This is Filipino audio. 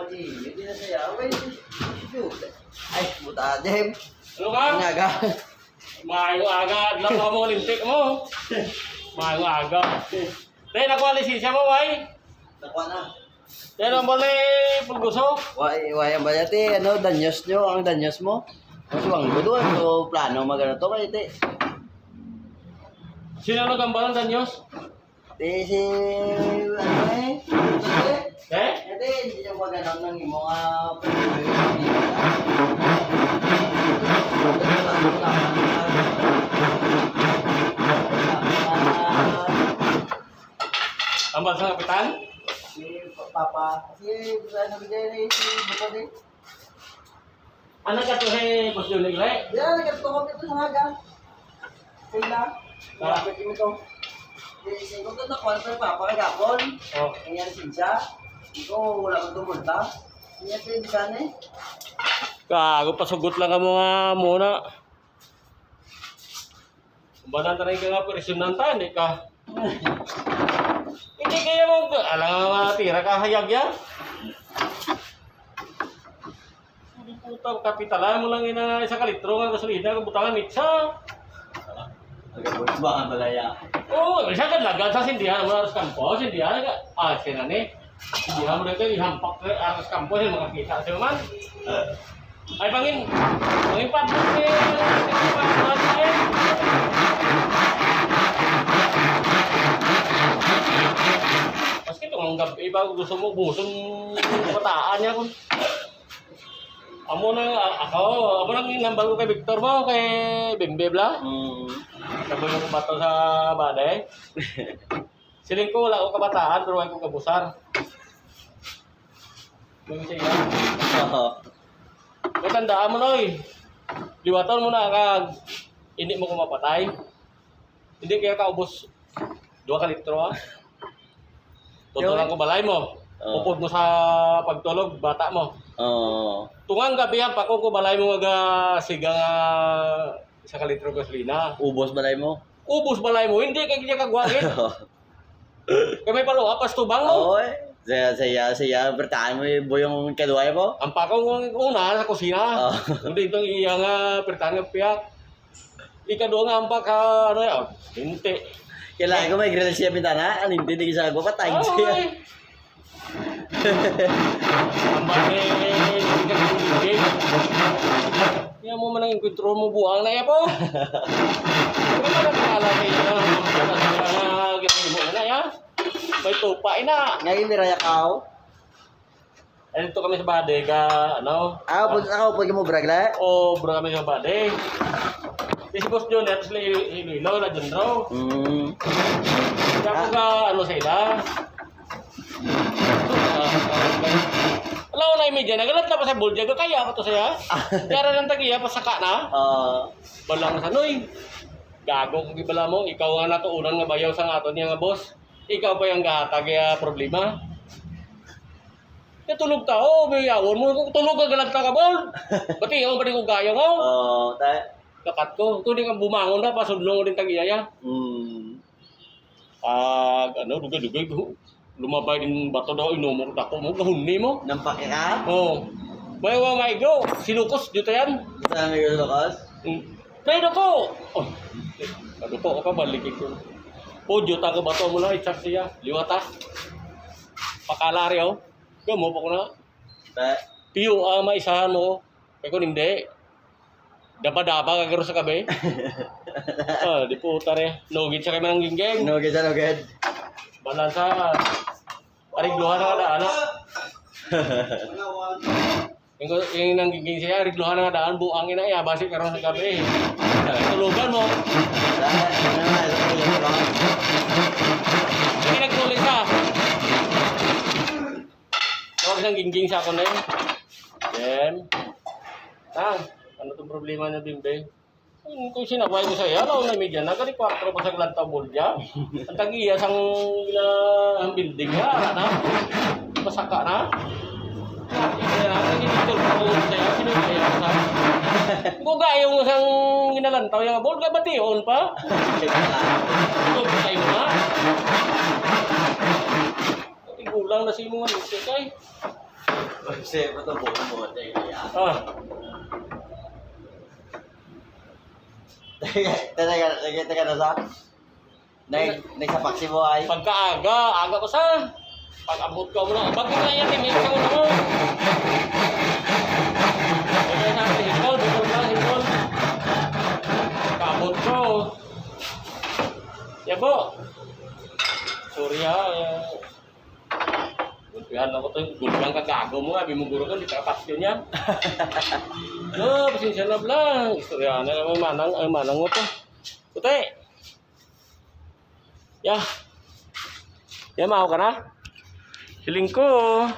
Hindi na saya. Ay, buta Jem. Ano ka? Inaga. Maayong aga. Lang ka mo lintik mo. Maayong aga. Dahil nakuha lisensya mo, way. Nakuha na. Dahil ang bali pulguso. Wayang ba yati, ano, danyos nyo, ang danyos mo? Mas wang gudo, ano, plano magano to kayo, te. Sino nagambal ng danyos? Te, si, ano eh? Eh? Ate, hindi nyo magano ng imo nga, Ambal sa kapitan? si Papa, si, ano, bigay si Bukod eh. Ano ka to Boss Junig, le? Yan, nagkatukom ito sa haga. Sila, malapit kami ito. Kasi kung ito nakuha sa Papa kagapon, Oh. kanya siya, ikaw wala kang tumulta. Kanya siya bisan eh. Kago, pasugot lang ka mga muna. Banan tayo ka nga presyonan tayo, hindi ka. Hindi kaya mo, alam nga tira ka hayag yan. Puta, kapitalan mo lang ina isa kalitro nga gasolina, kabutangan mitsa. Nagabot ba ang balaya? Oo, isa ka lagan sa sindihan, mga aras kampo, sindihan ka. Ah, sila ni. Sindihan mo rin kayo, ihampak ka aras kampo, sila makakita sila man. Ay, pangin padlok eh, maski itong gabi ba gusto mo busong pataan niya kung amo nang nambal ko kay Victor mo, kay Bimbe Bla. Sabi yung bato sa baday. Siling ko wala ko kabataan pero wala ko kabusar. Yung siya. Oo. Matandaan mo, Noy. liwatan mo na kag hindi mo ko mapatay. Hindi kaya kaubos 2 ka litro ha. Tutulan ko balay mo. Upod mo sa pagtulog, bata mo. Oo. Tungang gabi yan, pa ko balay mo nga siga nga 1 ka litro gasolina. Ubos balay mo? Ubos balay mo, hindi kay kanya kagwagin. Kaya may paluha, pas tubang mo. Oo eh. Saya, bertahan mo yung boyong kaduay mo? Ang pakong una sa kusina. Oo. Hindi itong iya nga pertahan nga piyak. Ikadua nga ang paka, ano yan, hindi. Kailangan ko may grill siya bintana. Ano hindi sa ko patay siya. Ay! Ang bakit, hindi ka nagiging. Kaya mo man ang inkwentro mo buang na iya po. Kaya mo na pakala kayo na, ganyan mo na ya. May tupay na. Ngayon may raya kao. Eh, dito kami sa bade ka, ano? Ako po mo bragla. O, bro kami sa bade. Si Boss John, at sila Iloilo, na dyan raw. Kaya ko ka, ano sa ila. Alam ko na yung media, nagalat na pa sa bulja ko, kaya ako to saya. Kaya lang tagiya, pasaka na. Balang sa noy. Gago kung ibala mo, ikaw nga natuunan nga bayaw sa aton niya nga boss. Ikaw pa yung gahatag kaya problema. Kaya tulog tao, bayawon mo. Kung tulog ka galagta ka, bol. Bati, ako ba rin kong gaya ko? Kakat ko. Kung di ka bumangon na, pasudlong ko din tag-iyaya. Dugay-dugay. Lumabay din bato daw, inumok ako mo, gahuni mo. Nampake ka? Oo. May go. Sinukos, dito yan. Saan may lukas? Pwede ko! Oh, ano ko, balikin ko. Podyo, taga bato mo lang, itsak siya. Liwatas. Pakalari ako. Gamo pa ko na. Piyo, maisahan mo. Kaya ko hindi. Daba-daba kagaro sa kabe. Di po utare. Nugit siya kayo ng ginggeng. Nugid. Balansa. Arigluhan na kada anak. Yung nanggiging siya, arigluhan na kada anak. Buangin na iya, basi karon sa kabe. Tulugan mo. Sige nagtuloy ka. Tawag siyang gingging sa ako na yun. Then, ano itong problema niya, Bimbe? Kung sinabay ko sa'yo, alaw na media na, kani 4 pa sa glantabol niya. Ang tag-iya sang ang building niya, na? Masaka na? Kaya, nag-initol ko sa'yo, sinugaya ko sa'yo. Kung gaya mo sang ginalantaw yung bol, kabatiyon pa. Kung sa'yo na. Tigulang na sino nga nito, kay. Kasi ito buo Teka na sa? Nagsapaksi mo ay? Aga ko sa. Pag-abot ko mo na. Bakit na yan, timik ka mo na mo. Kaya sa akin, hikol. Pag-abot ko. Yabo. Sorry ha. Yan ako to, gulgang kagago mo nga, bimuguro ka, di ka kapasyon yan. No, pasensya na lang. Istorya na naman manang mo to. Puti. Ya. Ya, mau ka na? Siling ko.